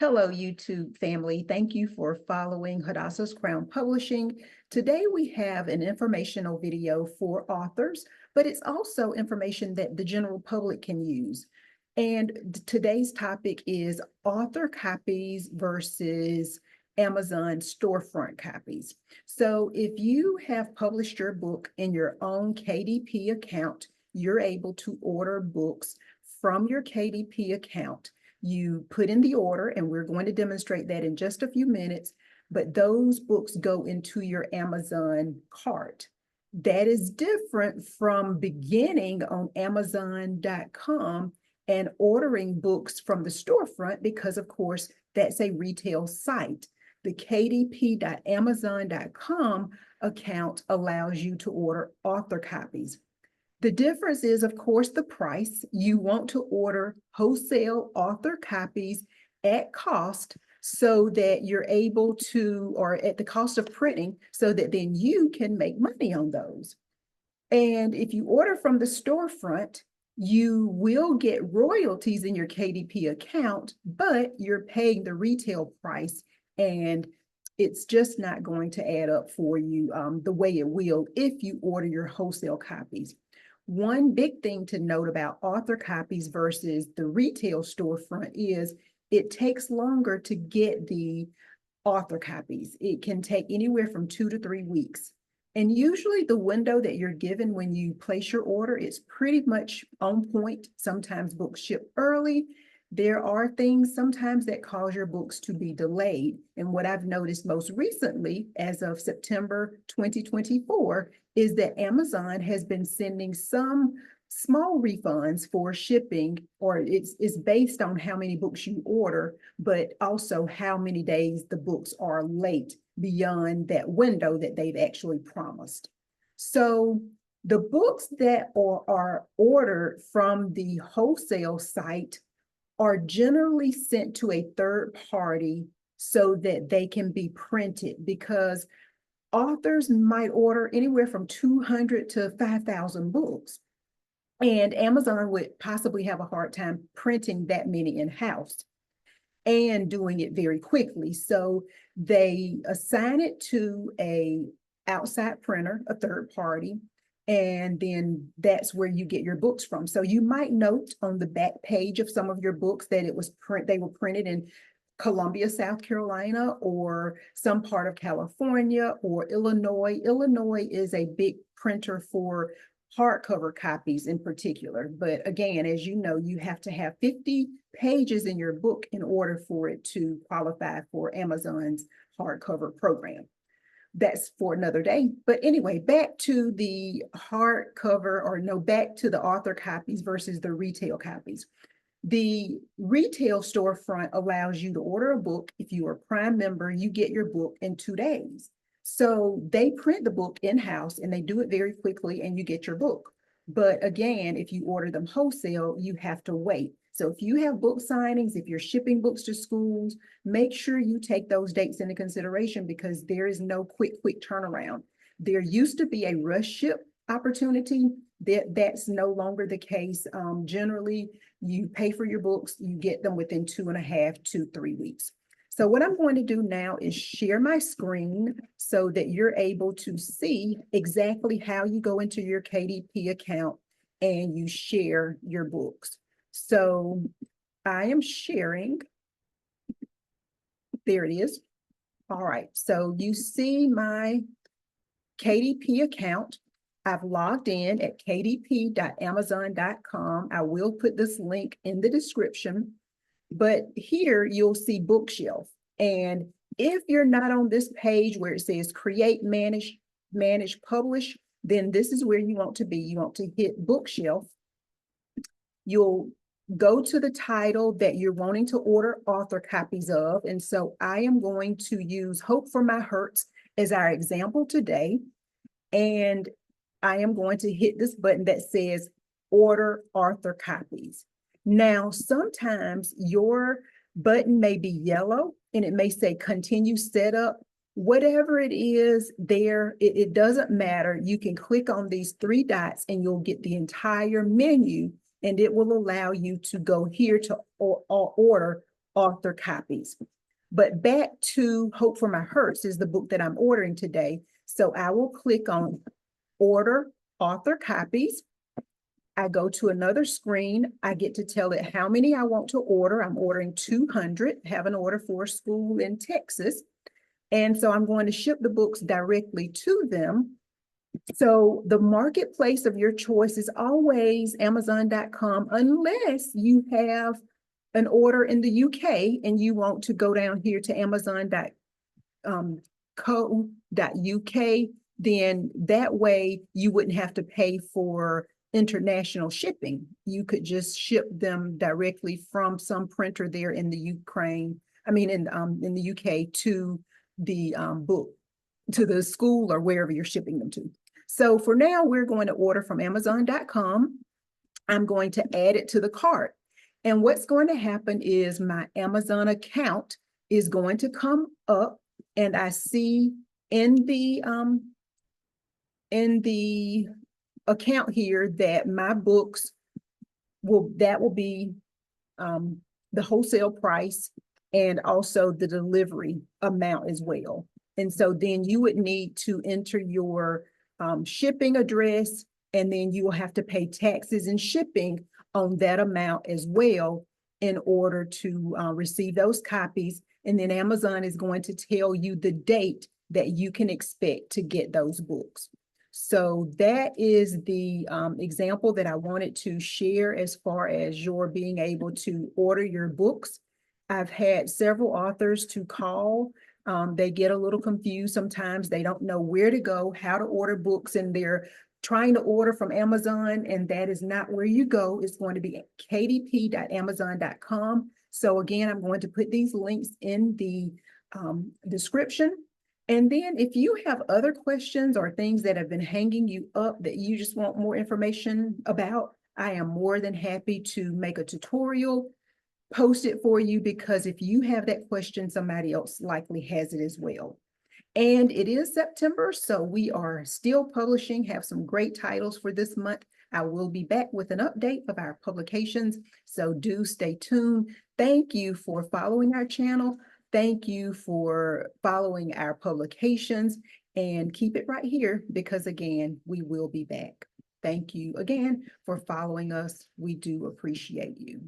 Hello, YouTube family. Thank you for following Hadassah's Crown Publishing. Today we have an informational video for authors, but it's also information that the general public can use. And today's topic is author copies versus Amazon storefront copies. So if you have published your book in your own KDP account, you're able to order books from your KDP account. You put in the order, and we're going to demonstrate that in just a few minutes, but those books go into your Amazon cart. That is different from beginning on Amazon.com and ordering books from the storefront because, of course, that's a retail site. The kdp.amazon.com account allows you to order author copies. The difference is, of course, the price. You want to order wholesale author copies at cost so that you're able to, or at the cost of printing, so that then you can make money on those. And if you order from the storefront, you will get royalties in your KDP account, but you're paying the retail price, and it's just not going to add up for you the way it will if you order your wholesale copies. One big thing to note about author copies versus the retail storefront is it takes longer to get the author copies. It can take anywhere from 2 to 3 weeks. And usually the window that you're given when you place your order is pretty much on point. Sometimes books ship early. There are things sometimes that cause your books to be delayed. And what I've noticed most recently, as of September 2024, is that Amazon has been sending some small refunds for shipping, or it's based on how many books you order, but also how many days the books are late beyond that window that they've actually promised. So the books that are ordered from the wholesale site are generally sent to a third party so that they can be printed, because authors might order anywhere from 200 to 5,000 books. And Amazon would possibly have a hard time printing that many in-house and doing it very quickly. So they assign it to a outside printer, a third party, and then that's where you get your books from. So you might note on the back page of some of your books that they were printed in Columbia, South Carolina, or some part of California or Illinois. Illinois is a big printer for hardcover copies in particular. But again, as you know, you have to have 50 pages in your book in order for it to qualify for Amazon's hardcover program. That's for another day. But anyway, back to the hardcover, or no, back to the author copies versus the retail copies. The retail storefront allows you to order a book. If you are a Prime member, you get your book in 2 days. So they print the book in-house and they do it very quickly and you get your book. But again, if you order them wholesale, you have to wait. So if you have book signings, if you're shipping books to schools, make sure you take those dates into consideration, because there is no quick turnaround. There used to be a rush ship opportunity. That's no longer the case. Generally, you pay for your books, you get them within 2.5 to 3 weeks. So what I'm going to do now is share my screen so that you're able to see exactly how you go into your KDP account and you share your books. So I am sharing. There it is. All right. So you see my KDP account. I've logged in at kdp.amazon.com. I will put this link in the description, but here you'll see bookshelf. And if you're not on this page where it says create, manage, publish, then this is where you want to be. You want to hit bookshelf. You'll go to the title that you're wanting to order author copies of. And so I am going to use Hope for My Hurts as our example today. And I am going to hit this button that says order author copies. Now, sometimes your button may be yellow and it may say continue setup. Whatever it is there, it doesn't matter. You can click on these 3 dots and you'll get the entire menu, and it will allow you to go here to order author copies. But back to Hope for My Hurts is the book that I'm ordering today. So I will click on order author copies. I go to another screen. I get to tell it how many I want to order. I'm ordering 200, have an order for a school in Texas. And so I'm going to ship the books directly to them. So the marketplace of your choice is always Amazon.com, unless you have an order in the UK and you want to go down here to Amazon.co.uk, then that way you wouldn't have to pay for international shipping. You could just ship them directly from some printer there in the Ukraine, in the UK to the book, to the school or wherever you're shipping them to. So for now, we're going to order from Amazon.com. I'm going to add it to the cart. And what's going to happen is my Amazon account is going to come up, and I see in the account here that my books will be the wholesale price and also the delivery amount as well. And so then you would need to enter your shipping address, and then you will have to pay taxes and shipping on that amount as well in order to receive those copies. And then Amazon is going to tell you the date that you can expect to get those books. So that is the example that I wanted to share as far as your being able to order your books. I've had several authors to call. They get a little confused sometimes. They don't know where to go, how to order books, and they're trying to order from Amazon, and that is not where you go. It's going to be kdp.amazon.com. So again, I'm going to put these links in the description. And then if you have other questions or things that have been hanging you up that you just want more information about, I am more than happy to make a tutorial, post it for you, because if you have that question, somebody else likely has it as well. And it is September, so we are still publishing, have some great titles for this month. I will be back with an update of our publications, so do stay tuned. Thank you for following our channel. Thank you for following our publications, and keep it right here, because again, we will be back. Thank you again for following us. We do appreciate you.